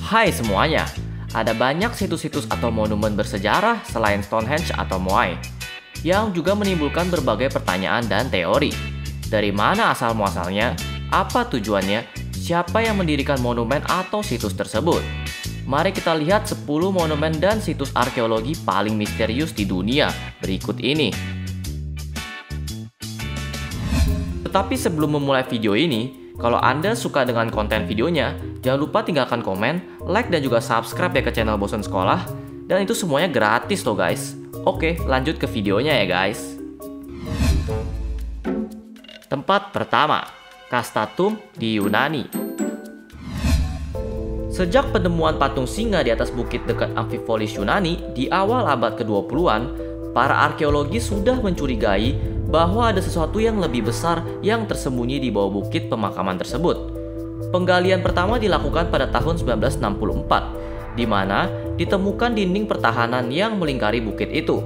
Hai semuanya, ada banyak situs-situs atau monumen bersejarah selain Stonehenge atau Moai, yang juga menimbulkan berbagai pertanyaan dan teori. Dari mana asal-muasalnya, apa tujuannya, siapa yang mendirikan monumen atau situs tersebut? Mari kita lihat 10 monumen dan situs arkeologi paling misterius di dunia berikut ini. Tetapi sebelum memulai video ini, kalau Anda suka dengan konten videonya, jangan lupa tinggalkan komen, like, dan juga subscribe ya ke channel Bosen Sekolah. Dan itu semuanya gratis loh guys. Oke, lanjut ke videonya ya guys. Tempat pertama, Castatum di Yunani. Sejak penemuan patung singa di atas bukit dekat Amphipolis Yunani di awal abad ke-20-an, para arkeologis sudah mencurigai bahwa ada sesuatu yang lebih besar yang tersembunyi di bawah bukit pemakaman tersebut. Penggalian pertama dilakukan pada tahun 1964, di mana ditemukan dinding pertahanan yang melingkari bukit itu,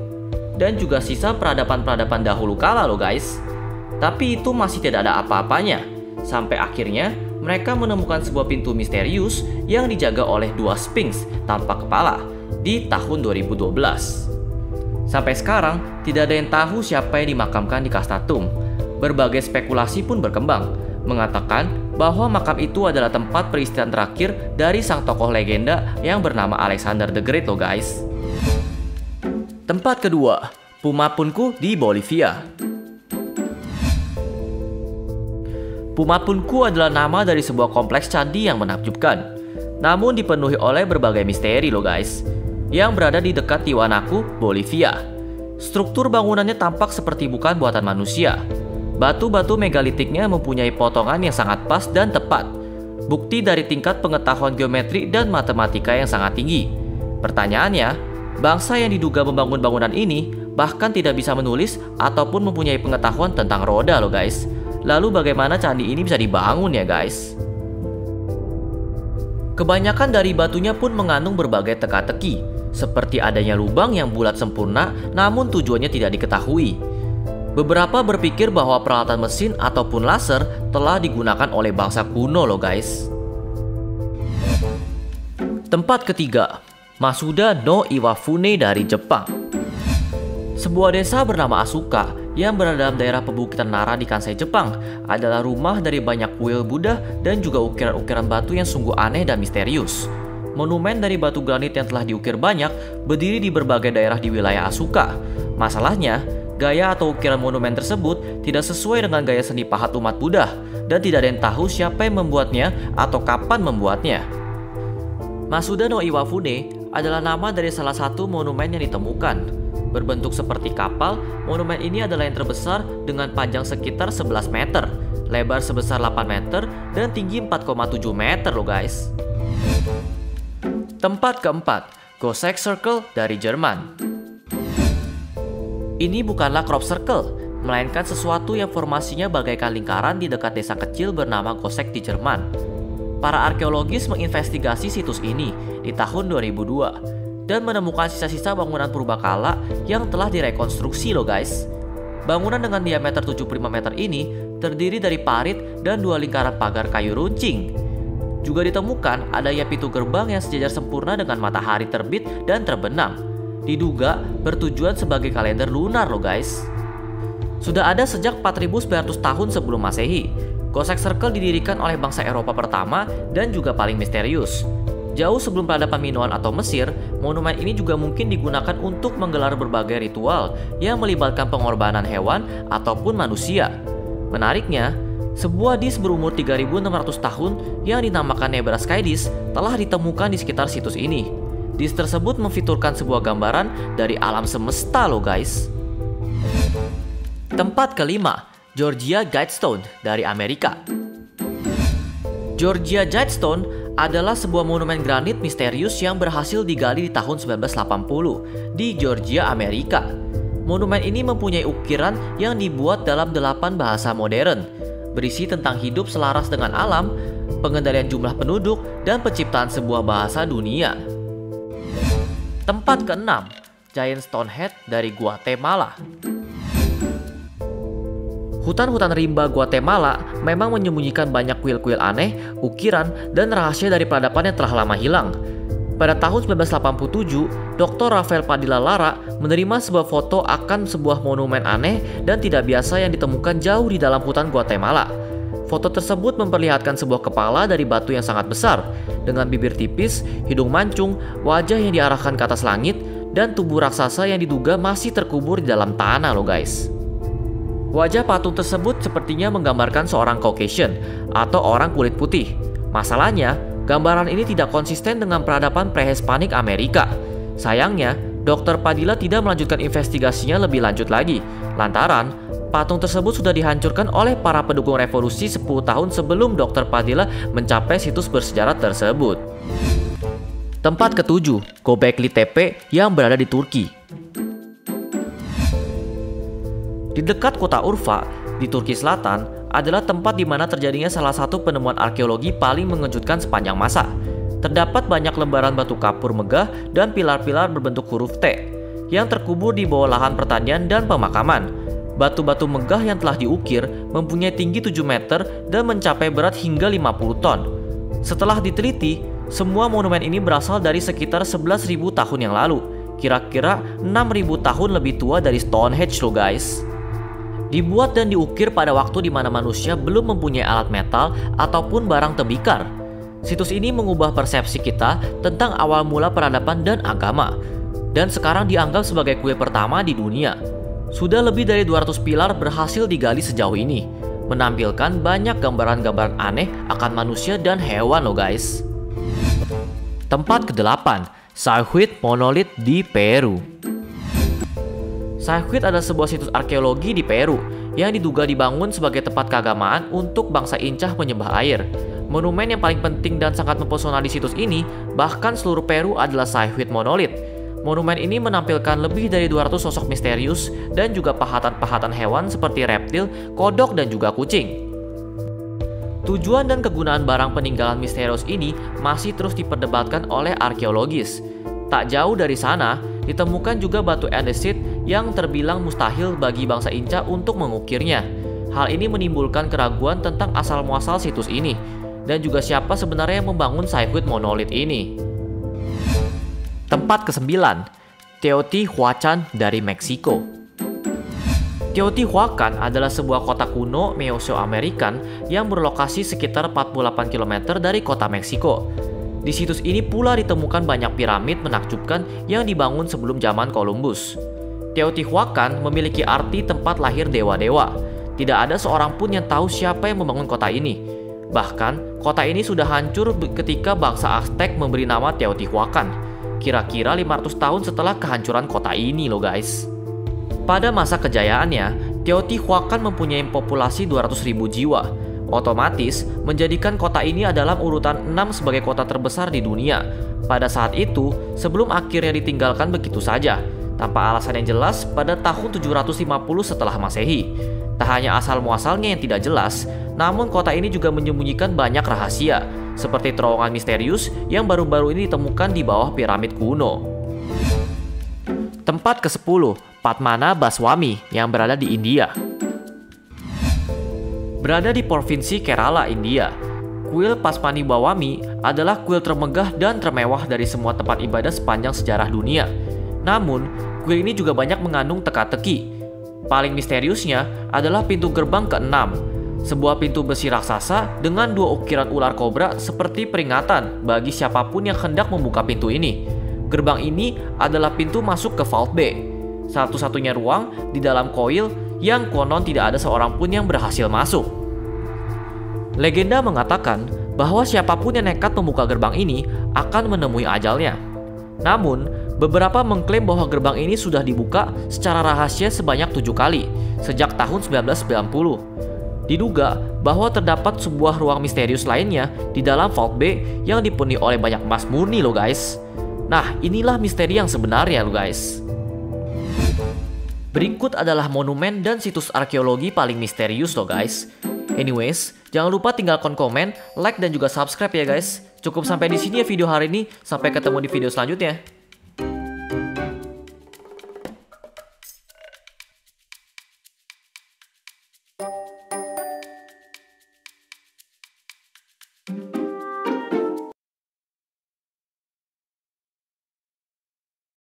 dan juga sisa peradaban-peradaban dahulu kala loh guys. Tapi itu masih tidak ada apa-apanya, sampai akhirnya mereka menemukan sebuah pintu misterius yang dijaga oleh dua Sphinx tanpa kepala di tahun 2012. Sampai sekarang, tidak ada yang tahu siapa yang dimakamkan di Castatum. Berbagai spekulasi pun berkembang, mengatakan bahwa makam itu adalah tempat peristirahatan terakhir dari sang tokoh legenda yang bernama Alexander the Great loh guys. Tempat kedua, Pumapunku di Bolivia. Pumapunku adalah nama dari sebuah kompleks candi yang menakjubkan, namun dipenuhi oleh berbagai misteri loh guys, yang berada di dekat Tiwanaku, Bolivia. Struktur bangunannya tampak seperti bukan buatan manusia. Batu-batu megalitiknya mempunyai potongan yang sangat pas dan tepat, bukti dari tingkat pengetahuan geometri dan matematika yang sangat tinggi. Pertanyaannya, bangsa yang diduga membangun bangunan ini bahkan tidak bisa menulis ataupun mempunyai pengetahuan tentang roda loh guys. Lalu bagaimana candi ini bisa dibangun ya guys? Kebanyakan dari batunya pun mengandung berbagai teka-teki, seperti adanya lubang yang bulat sempurna namun tujuannya tidak diketahui. Beberapa berpikir bahwa peralatan mesin ataupun laser telah digunakan oleh bangsa kuno loh guys. Tempat ketiga, Masuda no Iwafune dari Jepang. Sebuah desa bernama Asuka yang berada dalam daerah pebukitan Nara di Kansai, Jepang adalah rumah dari banyak kuil Buddha dan juga ukiran-ukiran batu yang sungguh aneh dan misterius. Monumen dari batu granit yang telah diukir banyak berdiri di berbagai daerah di wilayah Asuka. Masalahnya, gaya atau ukiran monumen tersebut tidak sesuai dengan gaya seni pahat umat Buddha dan tidak ada yang tahu siapa yang membuatnya atau kapan membuatnya. Masuda no Iwafune adalah nama dari salah satu monumen yang ditemukan. Berbentuk seperti kapal, monumen ini adalah yang terbesar dengan panjang sekitar 11 meter, lebar sebesar 8 meter, dan tinggi 4,7 meter loh guys. Tempat keempat, Goseck Circle dari Jerman. Ini bukanlah crop circle, melainkan sesuatu yang formasinya bagaikan lingkaran di dekat desa kecil bernama Goseck di Jerman. Para arkeologis menginvestigasi situs ini di tahun 2002 dan menemukan sisa-sisa bangunan purbakala yang telah direkonstruksi loh guys. Bangunan dengan diameter 75 meter ini terdiri dari parit dan dua lingkaran pagar kayu runcing. Juga ditemukan adanya pintu gerbang yang sejajar sempurna dengan matahari terbit dan terbenam. Diduga bertujuan sebagai kalender lunar loh guys. Sudah ada sejak 4900 tahun sebelum Masehi. Goseck Circle didirikan oleh bangsa Eropa pertama dan juga paling misterius. Jauh sebelum peradaban Minoan atau Mesir, monumen ini juga mungkin digunakan untuk menggelar berbagai ritual yang melibatkan pengorbanan hewan ataupun manusia. Menariknya, sebuah dis berumur 3600 tahun yang dinamakan Nebraska Dis telah ditemukan di sekitar situs ini. Dis tersebut memfiturkan sebuah gambaran dari alam semesta loh guys. Tempat kelima, Georgia Guidestone dari Amerika. Georgia Guidestone adalah sebuah monumen granit misterius yang berhasil digali di tahun 1980 di Georgia, Amerika. Monumen ini mempunyai ukiran yang dibuat dalam 8 bahasa modern, berisi tentang hidup selaras dengan alam, pengendalian jumlah penduduk, dan penciptaan sebuah bahasa dunia. Tempat keenam, Giant Stone Head dari Guatemala. Hutan-hutan rimba Guatemala memang menyembunyikan banyak kuil-kuil aneh, ukiran, dan rahasia dari peradaban yang telah lama hilang. Pada tahun 1987, Dr. Rafael Padilla Lara menerima sebuah foto akan sebuah monumen aneh dan tidak biasa yang ditemukan jauh di dalam hutan Guatemala. Foto tersebut memperlihatkan sebuah kepala dari batu yang sangat besar, dengan bibir tipis, hidung mancung, wajah yang diarahkan ke atas langit, dan tubuh raksasa yang diduga masih terkubur di dalam tanah loh guys. Wajah patung tersebut sepertinya menggambarkan seorang Caucasian atau orang kulit putih. Masalahnya, gambaran ini tidak konsisten dengan peradaban prehispanik Amerika. Sayangnya, Dr. Padilla tidak melanjutkan investigasinya lebih lanjut lagi, lantaran patung tersebut sudah dihancurkan oleh para pendukung revolusi 10 tahun sebelum Dr. Padilla mencapai situs bersejarah tersebut. Tempat ketujuh, Göbekli Tepe yang berada di Turki. Di dekat kota Urfa, di Turki Selatan, adalah tempat di mana terjadinya salah satu penemuan arkeologi paling mengejutkan sepanjang masa. Terdapat banyak lembaran batu kapur megah dan pilar-pilar berbentuk huruf T yang terkubur di bawah lahan pertanian dan pemakaman. Batu-batu megah yang telah diukir mempunyai tinggi 7 meter dan mencapai berat hingga 50 ton. Setelah diteliti, semua monumen ini berasal dari sekitar 11.000 tahun yang lalu. Kira-kira 6.000 tahun lebih tua dari Stonehenge loh guys. Dibuat dan diukir pada waktu di mana manusia belum mempunyai alat metal ataupun barang tembikar. Situs ini mengubah persepsi kita tentang awal mula peradaban dan agama, dan sekarang dianggap sebagai kuil pertama di dunia. Sudah lebih dari 200 pilar berhasil digali sejauh ini, menampilkan banyak gambaran-gambaran aneh akan manusia dan hewan loh guys. Tempat ke-8, Sayhuit Monolith di Peru. Sayhuit adalah sebuah situs arkeologi di Peru yang diduga dibangun sebagai tempat keagamaan untuk bangsa Inca menyembah air. Monumen yang paling penting dan sangat mempesona di situs ini, bahkan seluruh Peru, adalah Sayhuit Monolith. Monumen ini menampilkan lebih dari 200 sosok misterius dan juga pahatan-pahatan hewan seperti reptil, kodok, dan juga kucing. Tujuan dan kegunaan barang peninggalan misterius ini masih terus diperdebatkan oleh arkeologis. Tak jauh dari sana, ditemukan juga batu andesit yang terbilang mustahil bagi bangsa Inca untuk mengukirnya. Hal ini menimbulkan keraguan tentang asal-muasal situs ini, dan juga siapa sebenarnya yang membangun Sayhuit Monolith ini. Tempat ke-9, Teotihuacan dari Meksiko. Teotihuacan adalah sebuah kota kuno Mesoamerikan yang berlokasi sekitar 48 km dari kota Meksiko. Di situs ini pula ditemukan banyak piramid menakjubkan yang dibangun sebelum zaman Columbus. Teotihuacan memiliki arti tempat lahir dewa-dewa. Tidak ada seorang pun yang tahu siapa yang membangun kota ini. Bahkan, kota ini sudah hancur ketika bangsa Aztec memberi nama Teotihuacan, kira-kira 500 tahun setelah kehancuran kota ini loh guys. Pada masa kejayaannya, Teotihuacan mempunyai populasi 200.000 jiwa. Otomatis menjadikan kota ini dalam urutan 6 sebagai kota terbesar di dunia. Pada saat itu, sebelum akhirnya ditinggalkan begitu saja, tanpa alasan yang jelas pada tahun 750 setelah Masehi. Tak hanya asal-muasalnya yang tidak jelas, namun kota ini juga menyembunyikan banyak rahasia, seperti terowongan misterius yang baru-baru ini ditemukan di bawah piramid kuno. Tempat ke-10, Padmana Baswami yang berada di India. Berada di Provinsi Kerala, India, kuil Padmani Bawami adalah kuil termegah dan termewah dari semua tempat ibadah sepanjang sejarah dunia. Namun, kuil ini juga banyak mengandung teka-teki. Paling misteriusnya adalah pintu gerbang ke-6, sebuah pintu besi raksasa dengan 2 ukiran ular kobra seperti peringatan bagi siapapun yang hendak membuka pintu ini. Gerbang ini adalah pintu masuk ke Vault B, satu-satunya ruang di dalam koil yang konon tidak ada seorang pun yang berhasil masuk. Legenda mengatakan bahwa siapapun yang nekat membuka gerbang ini akan menemui ajalnya. Namun, beberapa mengklaim bahwa gerbang ini sudah dibuka secara rahasia sebanyak 7 kali sejak tahun 1990. Diduga bahwa terdapat sebuah ruang misterius lainnya di dalam Vault B yang dipenuhi oleh banyak emas murni loh guys. Nah, inilah misteri yang sebenarnya loh guys. Berikut adalah monumen dan situs arkeologi paling misterius loh guys. Anyways, jangan lupa tinggalkan komen, like, dan juga subscribe ya guys. Cukup sampai di sini ya video hari ini. Sampai ketemu di video selanjutnya.